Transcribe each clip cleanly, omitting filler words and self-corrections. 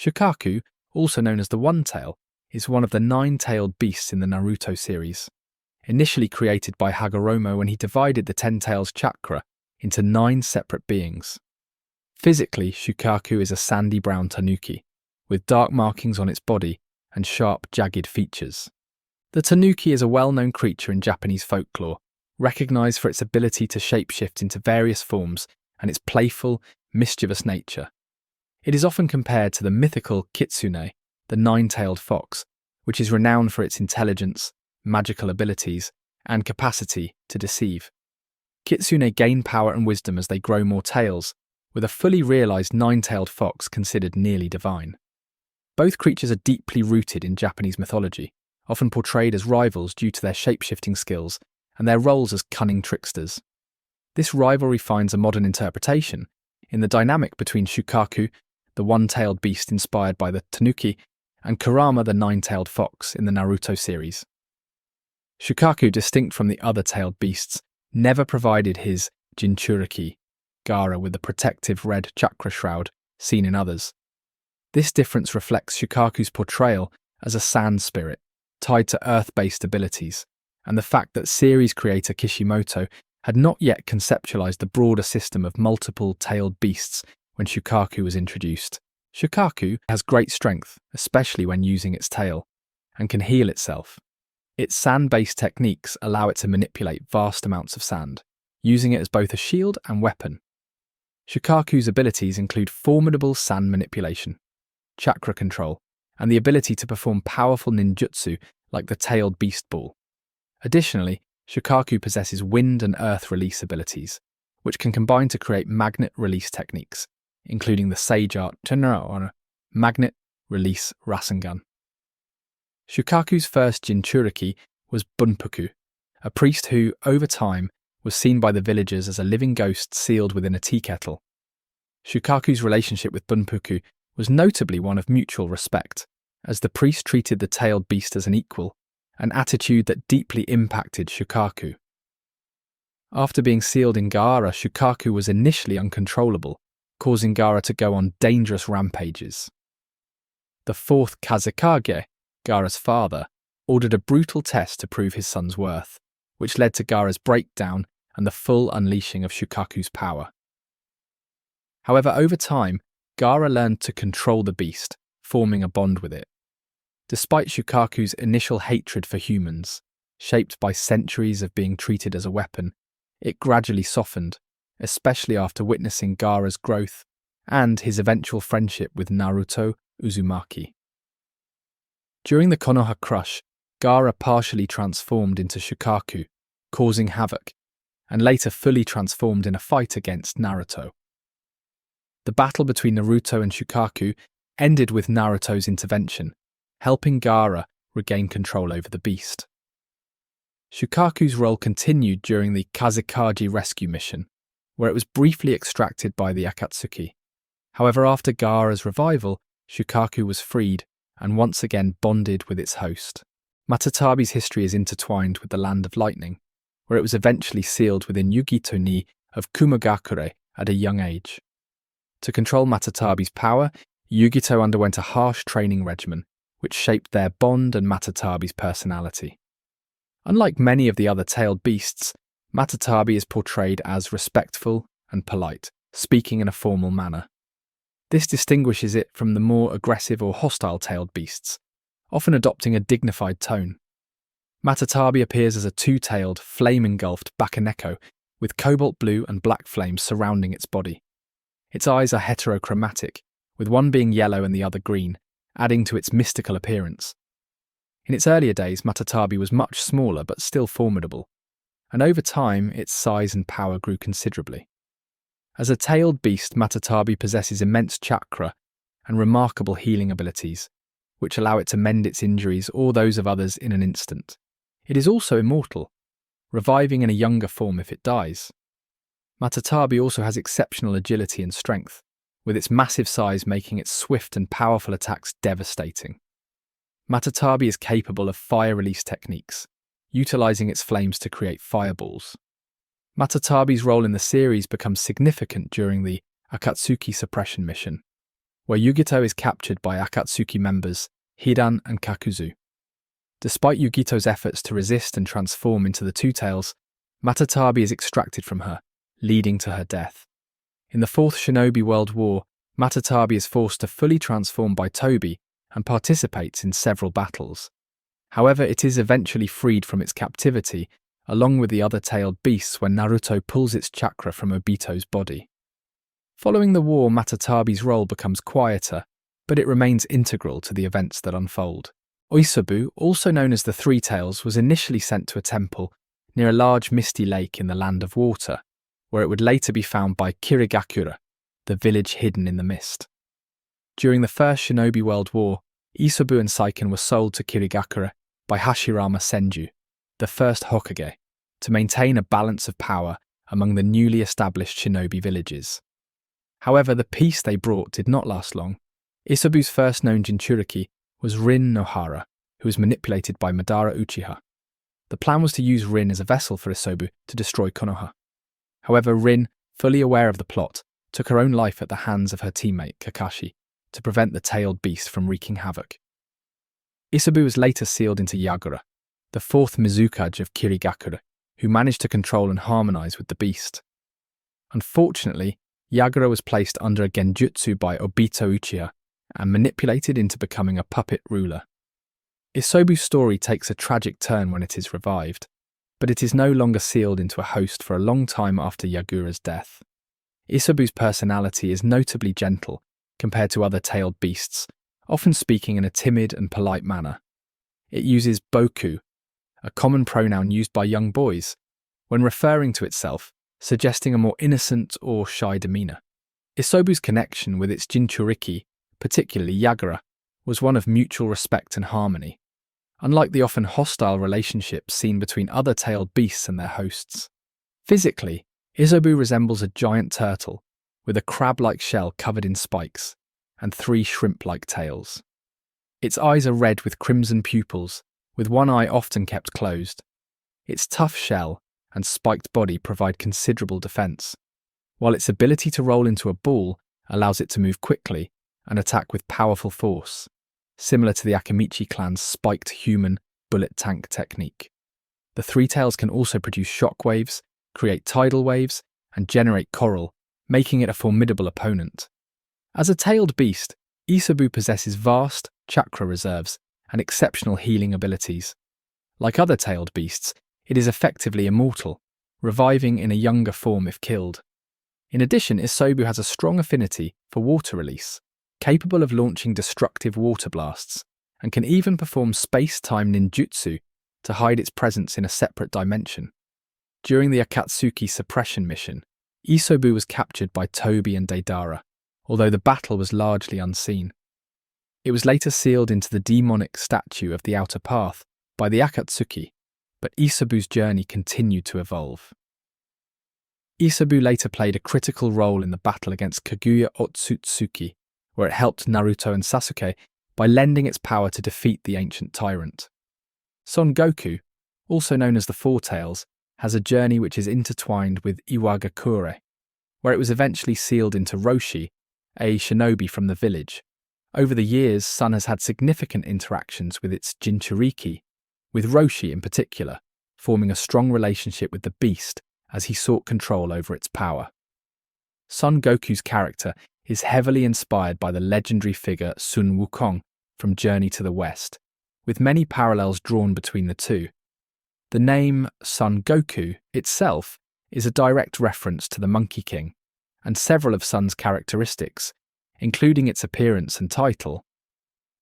Shukaku, also known as the One-Tail, is one of the 9-tailed beasts in the Naruto series. Initially created by Hagoromo when he divided the 10 tails chakra into 9 separate beings. Physically, Shukaku is a sandy brown tanuki, with dark markings on its body and sharp, jagged features. The tanuki is a well-known creature in Japanese folklore, recognized for its ability to shapeshift into various forms and its playful, mischievous nature. It is often compared to the mythical kitsune, the 9-tailed fox, which is renowned for its intelligence, magical abilities, and capacity to deceive. Kitsune gain power and wisdom as they grow more tails, with a fully realized 9-tailed fox considered nearly divine. Both creatures are deeply rooted in Japanese mythology, often portrayed as rivals due to their shape-shifting skills and their roles as cunning tricksters. This rivalry finds a modern interpretation in the dynamic between Shukaku, the one-tailed beast inspired by the tanuki, and Kurama, the 9-tailed fox in the Naruto series. Shukaku, distinct from the other tailed beasts, never provided his Jinchuriki, Gaara with the protective red chakra shroud seen in others. This difference reflects Shukaku's portrayal as a sand spirit, tied to earth-based abilities, and the fact that series creator Kishimoto had not yet conceptualized the broader system of multiple tailed beasts when Shukaku was introduced. Shukaku has great strength, especially when using its tail, and can heal itself. Its sand-based techniques allow it to manipulate vast amounts of sand, using it as both a shield and weapon. Shukaku's abilities include formidable sand manipulation, chakra control, and the ability to perform powerful ninjutsu like the tailed beast ball. Additionally, Shukaku possesses wind and earth release abilities, which can combine to create magnet release techniques, including the Sage Art or Magnet Release Rasengan. Shukaku's first Jinchuriki was Bunpuku, a priest who, over time, was seen by the villagers as a living ghost sealed within a tea kettle. Shukaku's relationship with Bunpuku was notably one of mutual respect, as the priest treated the tailed beast as an equal, an attitude that deeply impacted Shukaku. After being sealed in Gaara, Shukaku was initially uncontrollable, causing Gaara to go on dangerous rampages. The fourth Kazekage, Gaara's father, ordered a brutal test to prove his son's worth, which led to Gaara's breakdown and the full unleashing of Shukaku's power. However, over time, Gaara learned to control the beast, forming a bond with it. Despite Shukaku's initial hatred for humans, shaped by centuries of being treated as a weapon, it gradually softened, especially after witnessing Gaara's growth and his eventual friendship with Naruto Uzumaki. During the Konoha Crush, Gaara partially transformed into Shukaku, causing havoc, and later fully transformed in a fight against Naruto. The battle between Naruto and Shukaku ended with Naruto's intervention, helping Gaara regain control over the beast. Shukaku's role continued during the Kazekage rescue mission, where it was briefly extracted by the Akatsuki. However, after Gaara's revival, Shukaku was freed and once again bonded with its host. Matatabi's history is intertwined with the Land of Lightning, where it was eventually sealed within Yugito-ni of Kumogakure at a young age. To control Matatabi's power, Yugito underwent a harsh training regimen, which shaped their bond and Matatabi's personality. Unlike many of the other tailed beasts, Matatabi is portrayed as respectful and polite, speaking in a formal manner. This distinguishes it from the more aggressive or hostile tailed beasts, often adopting a dignified tone. Matatabi appears as a two-tailed, flame-engulfed Bakaneko with cobalt blue and black flames surrounding its body. Its eyes are heterochromatic, with one being yellow and the other green, adding to its mystical appearance. In its earlier days, Matatabi was much smaller but still formidable, and over time its size and power grew considerably. As a tailed beast, Matatabi possesses immense chakra and remarkable healing abilities, which allow it to mend its injuries or those of others in an instant. It is also immortal, reviving in a younger form if it dies. Matatabi also has exceptional agility and strength, with its massive size making its swift and powerful attacks devastating. Matatabi is capable of fire release techniques, utilizing its flames to create fireballs. Matatabi's role in the series becomes significant during the Akatsuki suppression mission, where Yugito is captured by Akatsuki members Hidan and Kakuzu. Despite Yugito's efforts to resist and transform into the Two Tails, Matatabi is extracted from her, leading to her death. In the Fourth Shinobi World War, Matatabi is forced to fully transform by Tobi and participates in several battles. However, it is eventually freed from its captivity, along with the other tailed beasts when Naruto pulls its chakra from Obito's body. Following the war, Matatabi's role becomes quieter, but it remains integral to the events that unfold. Isobu, also known as the Three Tails, was initially sent to a temple near a large misty lake in the Land of Water, where it would later be found by Kirigakura, the village hidden in the mist. During the First Shinobi World War, Isobu and Saiken were sold to Kirigakura by Hashirama Senju, the first Hokage, to maintain a balance of power among the newly established shinobi villages. However, the peace they brought did not last long. Isobu's first known Jinchuriki was Rin Nohara, who was manipulated by Madara Uchiha. The plan was to use Rin as a vessel for Isobu to destroy Konoha. However, Rin, fully aware of the plot, took her own life at the hands of her teammate Kakashi to prevent the tailed beast from wreaking havoc. Isobu was later sealed into Yagura, the fourth Mizukage of Kirigakura, who managed to control and harmonize with the beast. Unfortunately, Yagura was placed under a genjutsu by Obito Uchiha and manipulated into becoming a puppet ruler. Isobu's story takes a tragic turn when it is revived, but it is no longer sealed into a host for a long time after Yagura's death. Isobu's personality is notably gentle compared to other tailed beasts, often speaking in a timid and polite manner. It uses boku, a common pronoun used by young boys, when referring to itself, suggesting a more innocent or shy demeanour. Isobu's connection with its Jinchuriki, particularly Yagura, was one of mutual respect and harmony, unlike the often hostile relationships seen between other tailed beasts and their hosts. Physically, Isobu resembles a giant turtle, with a crab-like shell covered in spikes, and 3 shrimp-like tails. Its eyes are red with crimson pupils, with one eye often kept closed. Its tough shell and spiked body provide considerable defense, while its ability to roll into a ball allows it to move quickly and attack with powerful force, similar to the Akamichi clan's spiked human bullet tank technique. The Three Tails can also produce shock waves, create tidal waves, and generate coral, making it a formidable opponent. As a tailed beast, Isobu possesses vast chakra reserves and exceptional healing abilities. Like other tailed beasts, it is effectively immortal, reviving in a younger form if killed. In addition, Isobu has a strong affinity for water release, capable of launching destructive water blasts, and can even perform space-time ninjutsu to hide its presence in a separate dimension. During the Akatsuki suppression mission, Isobu was captured by Tobi and Deidara, although the battle was largely unseen. It was later sealed into the demonic statue of the Outer Path by the Akatsuki, but Isobu's journey continued to evolve. Isobu later played a critical role in the battle against Kaguya Otsutsuki, where it helped Naruto and Sasuke by lending its power to defeat the ancient tyrant. Son Goku, also known as the Four Tails, has a journey which is intertwined with Iwagakure, where it was eventually sealed into Roshi, a shinobi from the village. Over the years, Son has had significant interactions with its Jinchuriki, with Roshi in particular, forming a strong relationship with the beast as he sought control over its power. Son Goku's character is heavily inspired by the legendary figure Sun Wukong from Journey to the West, with many parallels drawn between the two. The name Son Goku itself is a direct reference to the Monkey King, and several of Son's characteristics, including its appearance and title,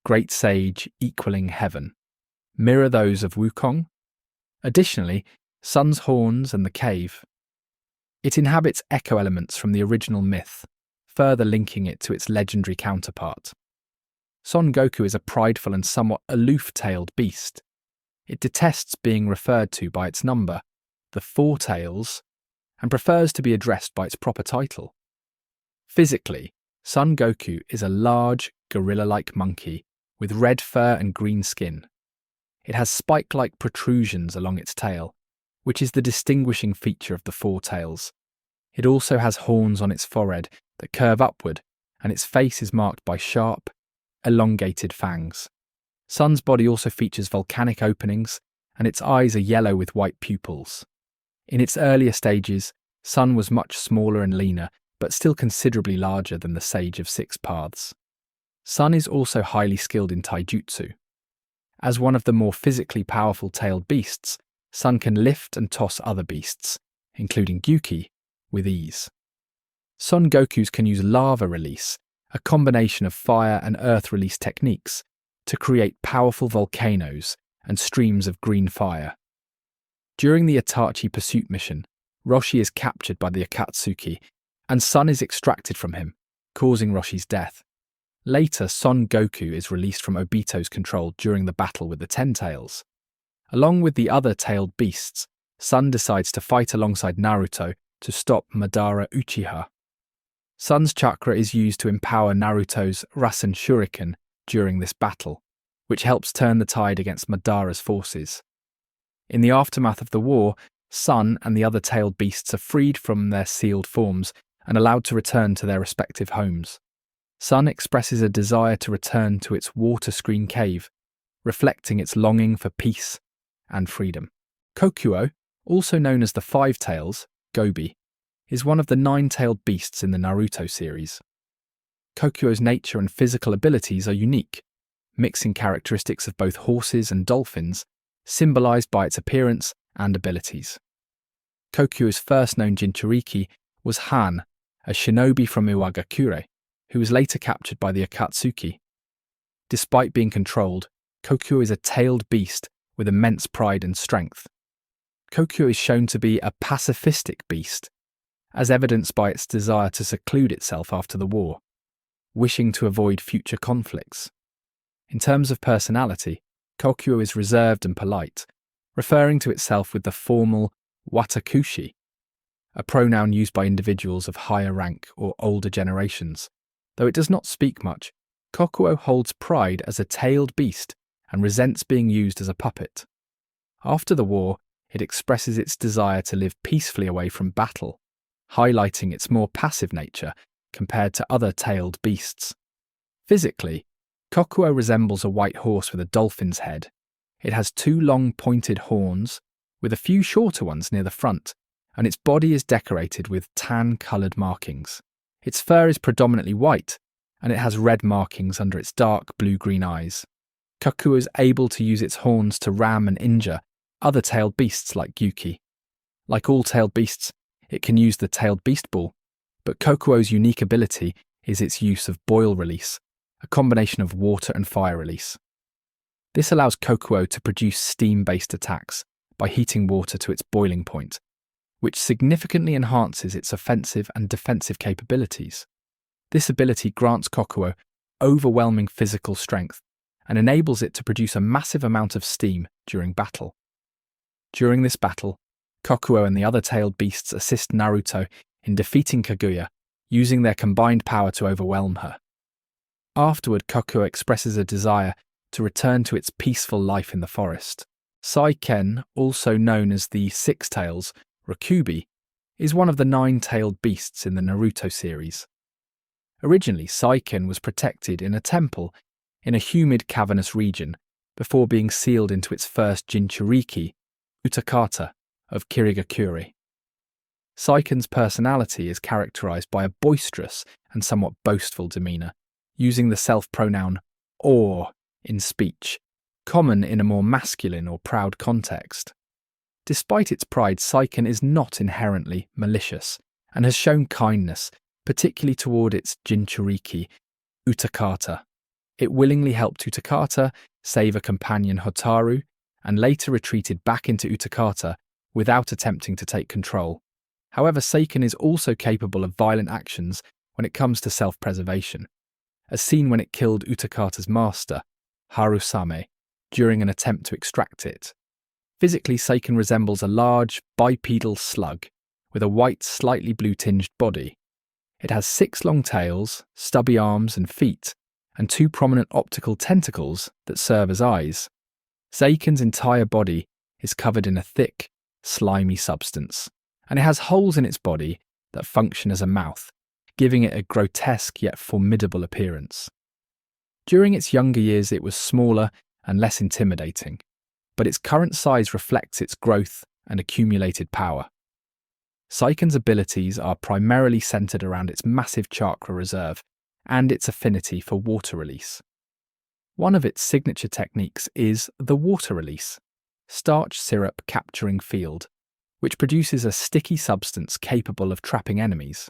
Great Sage equaling Heaven, mirror those of Wukong. Additionally, Son's horns and the cave. It inhabits echo elements from the original myth, further linking it to its legendary counterpart. Son Goku is a prideful and somewhat aloof-tailed beast. It detests being referred to by its number, the Four Tails, and prefers to be addressed by its proper title. Physically, Son Goku is a large, gorilla-like monkey with red fur and green skin. It has spike-like protrusions along its tail, which is the distinguishing feature of the Four Tails. It also has horns on its forehead that curve upward and its face is marked by sharp, elongated fangs. Sun's body also features volcanic openings, and its eyes are yellow with white pupils. In its earlier stages, Sun was much smaller and leaner, but still considerably larger than the Sage of Six Paths. Sun is also highly skilled in taijutsu. As one of the more physically powerful tailed beasts, Sun can lift and toss other beasts, including Gyuki, with ease. Son Gokus can use lava release, a combination of fire and earth release techniques, to create powerful volcanoes and streams of green fire. During the Itachi pursuit mission, Roshi is captured by the Akatsuki, and Sun is extracted from him, causing Roshi's death. Later, Son Goku is released from Obito's control during the battle with the Ten Tails. Along with the other tailed beasts, Sun decides to fight alongside Naruto to stop Madara Uchiha. Sun's chakra is used to empower Naruto's Rasen Shuriken during this battle, which helps turn the tide against Madara's forces. In the aftermath of the war, Sun and the other tailed beasts are freed from their sealed forms and allowed to return to their respective homes. Sun expresses a desire to return to its water screen cave, reflecting its longing for peace and freedom. Kokuo, also known as the Five Tails, Gobi, is one of the nine-tailed beasts in the Naruto series. Kokuo's nature and physical abilities are unique, mixing characteristics of both horses and dolphins, symbolized by its appearance and abilities. Kokuo's first known Jinchuriki was Han, a shinobi from Iwagakure, who was later captured by the Akatsuki. Despite being controlled, Kokuo is a tailed beast with immense pride and strength. Kokuo is shown to be a pacifistic beast, as evidenced by its desire to seclude itself after the war, wishing to avoid future conflicts. In terms of personality, Kokuo is reserved and polite, referring to itself with the formal watakushi, a pronoun used by individuals of higher rank or older generations. Though it does not speak much, Kokuo holds pride as a tailed beast and resents being used as a puppet. After the war, it expresses its desire to live peacefully away from battle, highlighting its more passive nature compared to other tailed beasts. Physically, Kokuo resembles a white horse with a dolphin's head. It has two long pointed horns, with a few shorter ones near the front, and its body is decorated with tan-coloured markings. Its fur is predominantly white, and it has red markings under its dark blue-green eyes. Kokuo is able to use its horns to ram and injure other tailed beasts like Gyuki. Like all tailed beasts, it can use the tailed beast ball, but Kokuo's unique ability is its use of boil release, a combination of water and fire release. This allows Kokuo to produce steam-based attacks by heating water to its boiling point, which significantly enhances its offensive and defensive capabilities. This ability grants Kokuo overwhelming physical strength and enables it to produce a massive amount of steam during battle. During this battle, Kokuo and the other tailed beasts assist Naruto in defeating Kaguya, using their combined power to overwhelm her. Afterward, Kokuo expresses a desire to return to its peaceful life in the forest. Saiken, also known as the Six Tails, Rakubi, is one of the nine-tailed beasts in the Naruto series. Originally, Saiken was protected in a temple in a humid cavernous region before being sealed into its first Jinchuriki, Utakata, of Kirigakure. Saiken's personality is characterized by a boisterous and somewhat boastful demeanor, using the self-pronoun or in speech, common in a more masculine or proud context. Despite its pride, Saiken is not inherently malicious and has shown kindness, particularly toward its Jinchuriki, Utakata. It willingly helped Utakata save a companion Hotaru and later retreated back into Utakata without attempting to take control. However, Saiken is also capable of violent actions when it comes to self-preservation, as seen when it killed Utakata's master, Harusame, during an attempt to extract it. Physically, Saiken resembles a large, bipedal slug with a white, slightly blue-tinged body. It has 6 long tails, stubby arms and feet, and 2 prominent optical tentacles that serve as eyes. Saiken's entire body is covered in a thick, slimy substance, and it has holes in its body that function as a mouth, giving it a grotesque yet formidable appearance. During its younger years, it was smaller and less intimidating, but its current size reflects its growth and accumulated power. Saiken's abilities are primarily centered around its massive chakra reserve and its affinity for water release. One of its signature techniques is the water release, starch syrup capturing field, which produces a sticky substance capable of trapping enemies.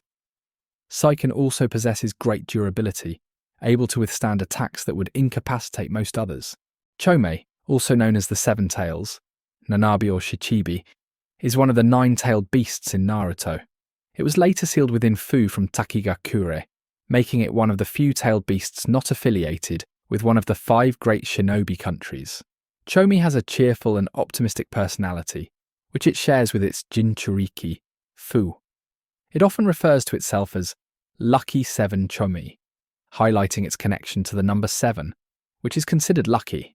Saiken also possesses great durability, able to withstand attacks that would incapacitate most others. Chomei, also known as the Seven Tails, Nanabi or Shichibi, is one of the nine-tailed beasts in Naruto. It was later sealed within Fu from Takigakure, making it one of the few tailed beasts not affiliated with one of the 5 great shinobi countries. Chomei has a cheerful and optimistic personality, which it shares with its Jinchuriki, Fu. It often refers to itself as Lucky 7 Chomei, highlighting its connection to the number 7, which is considered lucky.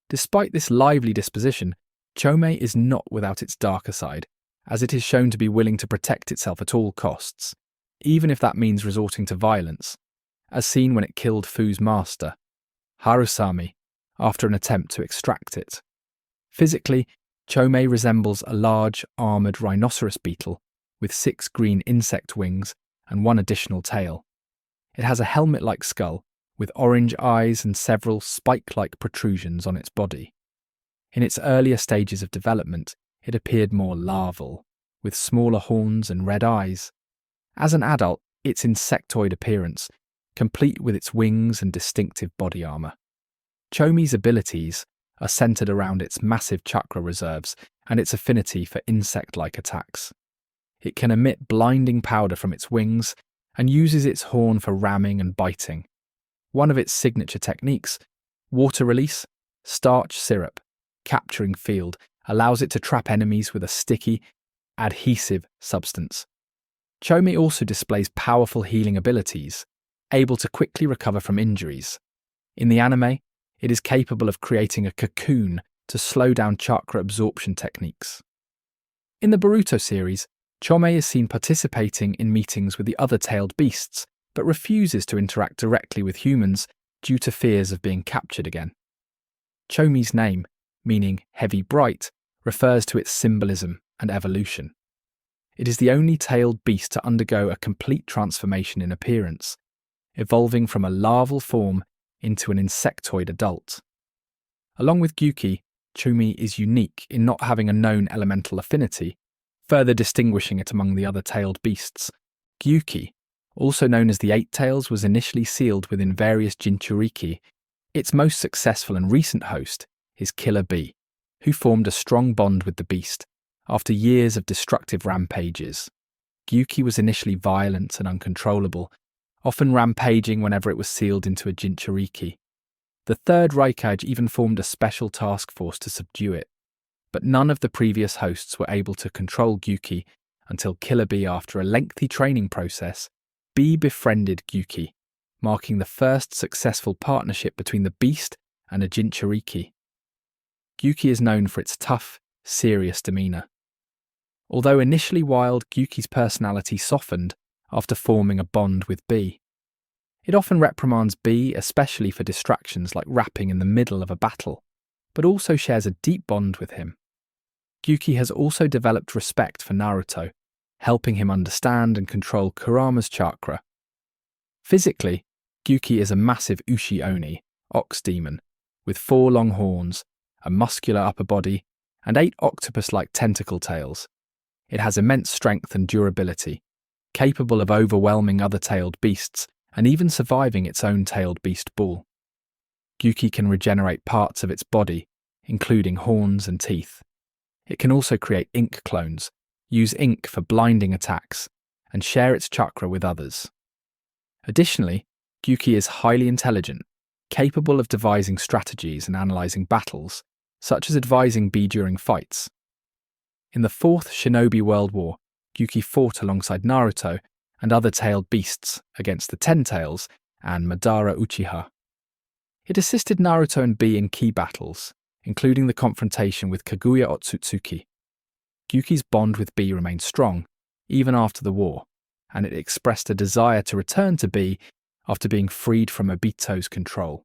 Despite this lively disposition, Chomei is not without its darker side, as it is shown to be willing to protect itself at all costs, even if that means resorting to violence, as seen when it killed Fu's master, Harusame, after an attempt to extract it. Physically, Chomei resembles a large, armoured rhinoceros beetle with 6 green insect wings and 1 additional tail. It has a helmet-like skull with orange eyes and several spike-like protrusions on its body. In its earlier stages of development, it appeared more larval, with smaller horns and red eyes. As an adult, its insectoid appearance, complete with its wings and distinctive body armour. Chomei's abilities are centered around its massive chakra reserves and its affinity for insect-like attacks. It can emit blinding powder from its wings and uses its horn for ramming and biting. One of its signature techniques, water release, starch syrup, capturing field, allows it to trap enemies with a sticky, adhesive substance. Chomei also displays powerful healing abilities, able to quickly recover from injuries. In the anime, it is capable of creating a cocoon to slow down chakra absorption techniques. In the Boruto series, Chomei is seen participating in meetings with the other tailed beasts, but refuses to interact directly with humans due to fears of being captured again. Chomei's name, meaning heavy bright, refers to its symbolism and evolution. It is the only tailed beast to undergo a complete transformation in appearance, evolving from a larval form into an insectoid adult. Along with Gyuki, Chomei is unique in not having a known elemental affinity, further distinguishing it among the other tailed beasts. Gyuki, also known as the Eight Tails, was initially sealed within various Jinchuriki. Its most successful and recent host is Killer Bee, who formed a strong bond with the beast after years of destructive rampages. Gyuki was initially violent and uncontrollable, often rampaging whenever it was sealed into a Jinchuriki. The third Raikage even formed a special task force to subdue it, but none of the previous hosts were able to control Gyuki until Killer Bee, after a lengthy training process, Bee befriended Gyuki, marking the first successful partnership between the beast and a Jinchuriki. Gyuki is known for its tough, serious demeanour. Although initially wild, Gyuki's personality softened after forming a bond with Bee. It often reprimands Bee, especially for distractions like rapping in the middle of a battle, but also shares a deep bond with him. Gyuki has also developed respect for Naruto, helping him understand and control Kurama's chakra. Physically, Gyuki is a massive Ushi Oni, ox demon, with 4 long horns, a muscular upper body, and 8 octopus-like tentacle tails. It has immense strength and durability, capable of overwhelming other tailed beasts and even surviving its own tailed beast bull. Gyuki can regenerate parts of its body, including horns and teeth. It can also create ink clones, use ink for blinding attacks, and share its chakra with others. Additionally, Gyuki is highly intelligent, capable of devising strategies and analysing battles, such as advising Bee during fights. In the 4th Shinobi World War, Gyuki fought alongside Naruto and other tailed beasts against the Ten Tails and Madara Uchiha. It assisted Naruto and Bee in key battles, including the confrontation with Kaguya Otsutsuki. Gyuki's bond with Bee remained strong, even after the war, and it expressed a desire to return to B after being freed from Obito's control.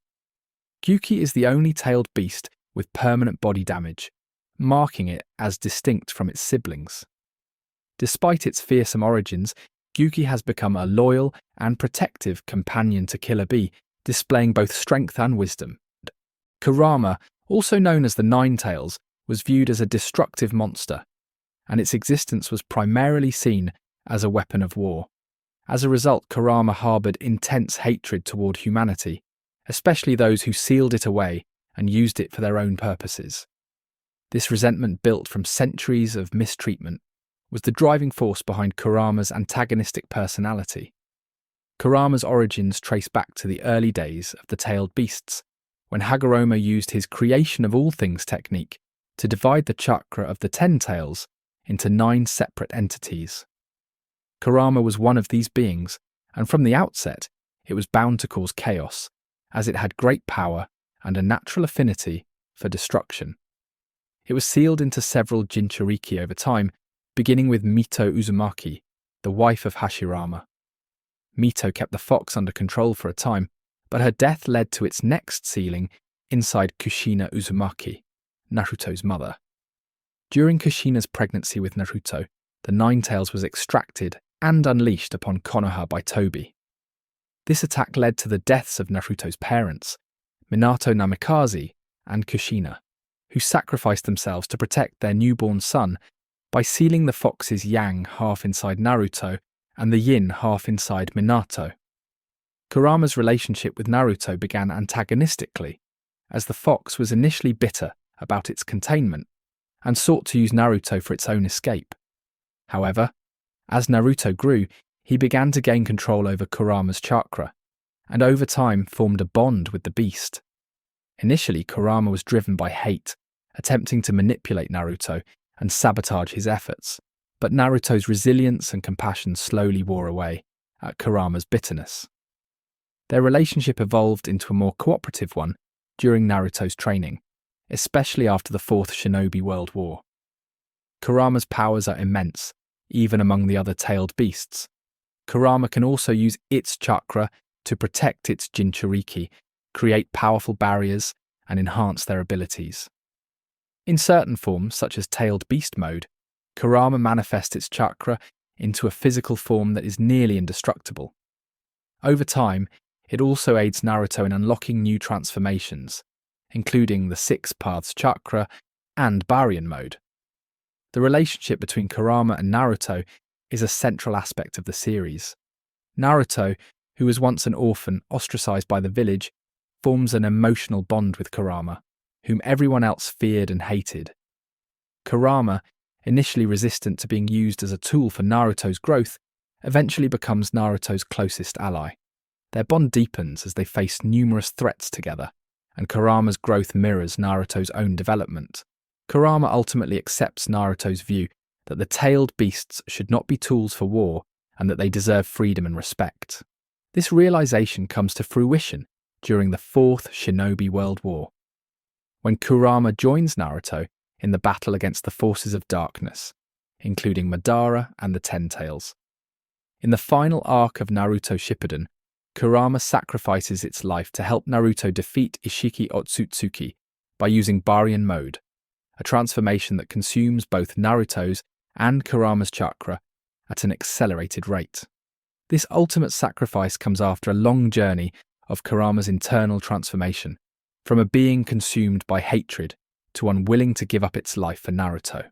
Gyuki is the only tailed beast with permanent body damage, marking it as distinct from its siblings. Despite its fearsome origins, Gyuki has become a loyal and protective companion to Killer Bee, displaying both strength and wisdom. Kurama, also known as the Nine-Tails, was viewed as a destructive monster, and its existence was primarily seen as a weapon of war. As a result, Kurama harboured intense hatred toward humanity, especially those who sealed it away and used it for their own purposes. This resentment, built from centuries of mistreatment, was the driving force behind Kurama's antagonistic personality. Kurama's origins trace back to the early days of the tailed beasts, when Hagoromo used his creation of all things technique to divide the chakra of the 10 tails into 9 separate entities. Kurama was one of these beings, and from the outset, it was bound to cause chaos, as it had great power and a natural affinity for destruction. It was sealed into several Jinchuriki over time, beginning with Mito Uzumaki, the wife of Hashirama. Mito kept the fox under control for a time, but her death led to its next sealing inside Kushina Uzumaki, Naruto's mother. During Kushina's pregnancy with Naruto, the Nine-Tails was extracted and unleashed upon Konoha by Tobi. This attack led to the deaths of Naruto's parents, Minato Namikaze and Kushina, who sacrificed themselves to protect their newborn son by sealing the fox's yang half inside Naruto and the yin half inside Minato. Kurama's relationship with Naruto began antagonistically, as the fox was initially bitter about its containment and sought to use Naruto for its own escape. However, as Naruto grew, he began to gain control over Kurama's chakra, and over time formed a bond with the beast. Initially, Kurama was driven by hate, attempting to manipulate Naruto and sabotage his efforts, but Naruto's resilience and compassion slowly wore away at Kurama's bitterness. Their relationship evolved into a more cooperative one during Naruto's training, especially after the Fourth Shinobi World War. Kurama's powers are immense, even among the other tailed beasts. Kurama can also use its chakra to protect its Jinchuriki, create powerful barriers, and enhance their abilities. In certain forms, such as tailed beast mode, Kurama manifests its chakra into a physical form that is nearly indestructible. Over time, it also aids Naruto in unlocking new transformations, including the Six Paths chakra and Baryon mode. The relationship between Kurama and Naruto is a central aspect of the series. Naruto, who was once an orphan ostracized by the village, forms an emotional bond with Kurama, whom everyone else feared and hated. Kurama, initially resistant to being used as a tool for Naruto's growth, eventually becomes Naruto's closest ally. Their bond deepens as they face numerous threats together, and Kurama's growth mirrors Naruto's own development. Kurama ultimately accepts Naruto's view that the tailed beasts should not be tools for war and that they deserve freedom and respect. This realization comes to fruition during the Fourth Shinobi World War, when Kurama joins Naruto in the battle against the forces of darkness, including Madara and the Ten Tails. In the final arc of Naruto Shippuden, Kurama sacrifices its life to help Naruto defeat Ishiki Otsutsuki by using Baryon mode, a transformation that consumes both Naruto's and Kurama's chakra at an accelerated rate. This ultimate sacrifice comes after a long journey of Kurama's internal transformation, from a being consumed by hatred to one willing to give up its life for Naruto.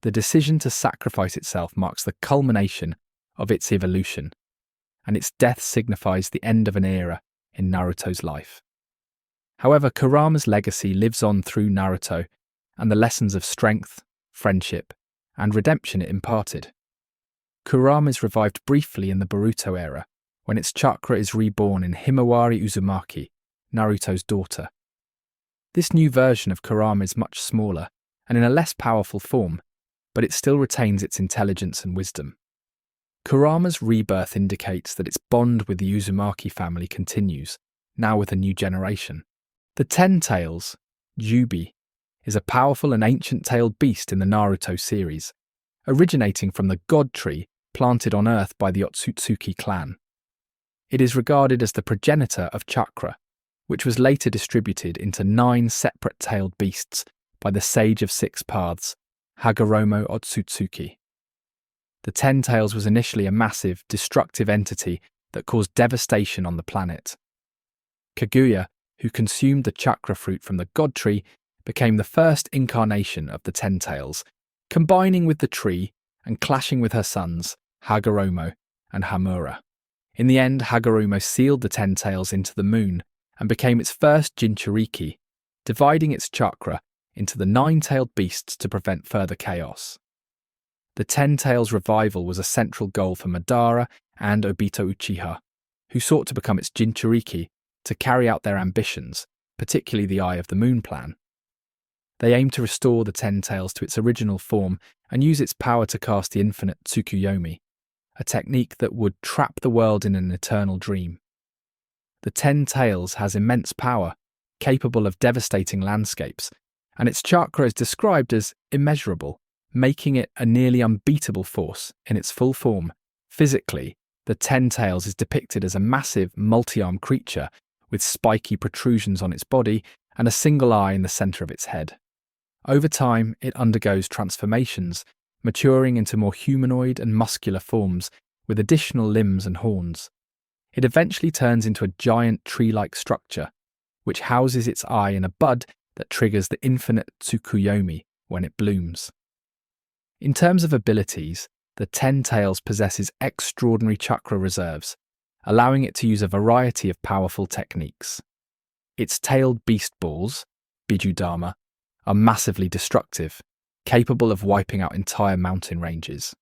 The decision to sacrifice itself marks the culmination of its evolution, and its death signifies the end of an era in Naruto's life. However, Kurama's legacy lives on through Naruto and the lessons of strength, friendship, and redemption it imparted. Kurama is revived briefly in the Boruto era, when its chakra is reborn in Himawari Uzumaki, Naruto's daughter. This new version of Kurama is much smaller and in a less powerful form, but it still retains its intelligence and wisdom. Kurama's rebirth indicates that its bond with the Uzumaki family continues, now with a new generation. The Ten Tails, Jubi, is a powerful and ancient tailed beast in the Naruto series, originating from the God Tree planted on Earth by the Otsutsuki clan. It is regarded as the progenitor of chakra, which was later distributed into 9 separate tailed beasts by the Sage of Six Paths, Hagoromo Otsutsuki. The 10 Tails was initially a massive, destructive entity that caused devastation on the planet. Kaguya, who consumed the chakra fruit from the god tree, became the first incarnation of the 10 Tails, combining with the tree and clashing with her sons, Hagoromo and Hamura. In the end, Hagoromo sealed the 10 Tails into the moon and became its first Jinchuriki, dividing its chakra into the 9-tailed beasts to prevent further chaos. The 10 Tails revival was a central goal for Madara and Obito Uchiha, who sought to become its Jinchuriki to carry out their ambitions, particularly the Eye of the Moon plan. They aimed to restore the 10 Tails to its original form and use its power to cast the infinite Tsukuyomi, a technique that would trap the world in an eternal dream. The 10 Tails has immense power, capable of devastating landscapes, and its chakra is described as immeasurable, making it a nearly unbeatable force in its full form. Physically, the 10 Tails is depicted as a massive, multi-armed creature with spiky protrusions on its body and a single eye in the centre of its head. Over time, it undergoes transformations, maturing into more humanoid and muscular forms with additional limbs and horns. It eventually turns into a giant tree-like structure, which houses its eye in a bud that triggers the infinite Tsukuyomi when it blooms. In terms of abilities, the 10 Tails possesses extraordinary chakra reserves, allowing it to use a variety of powerful techniques. Its tailed beast balls, Bijudama, are massively destructive, capable of wiping out entire mountain ranges.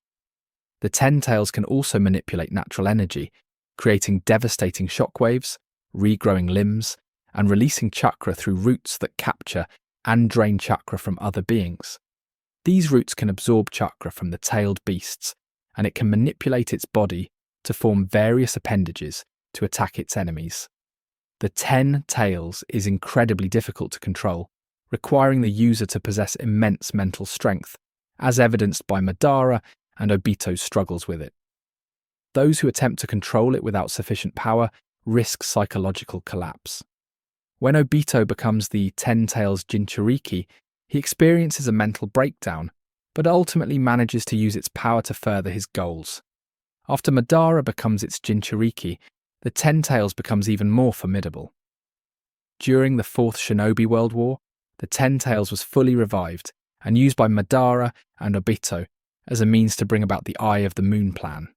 The 10 Tails can also manipulate natural energy, creating devastating shockwaves, regrowing limbs, and releasing chakra through roots that capture and drain chakra from other beings. These roots can absorb chakra from the tailed beasts, and it can manipulate its body to form various appendages to attack its enemies. The 10 Tails is incredibly difficult to control, requiring the user to possess immense mental strength, as evidenced by Madara and Obito's struggles with it. Those who attempt to control it without sufficient power risk psychological collapse. When Obito becomes the 10 Tails Jinchuriki, he experiences a mental breakdown, but ultimately manages to use its power to further his goals. After Madara becomes its Jinchuriki, the 10 Tails becomes even more formidable. During the Fourth Shinobi World War, the 10 Tails was fully revived and used by Madara and Obito as a means to bring about the Eye of the Moon plan.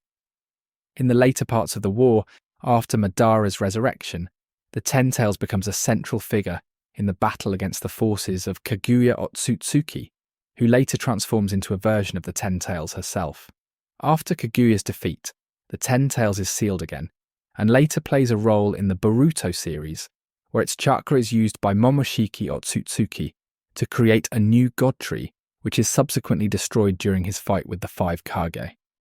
In the later parts of the war, after Madara's resurrection, the 10 Tails becomes a central figure in the battle against the forces of Kaguya Otsutsuki, who later transforms into a version of the 10 Tails herself. After Kaguya's defeat, the 10 Tails is sealed again, and later plays a role in the Boruto series, where its chakra is used by Momoshiki Otsutsuki to create a new god tree, which is subsequently destroyed during his fight with the 5 Kage.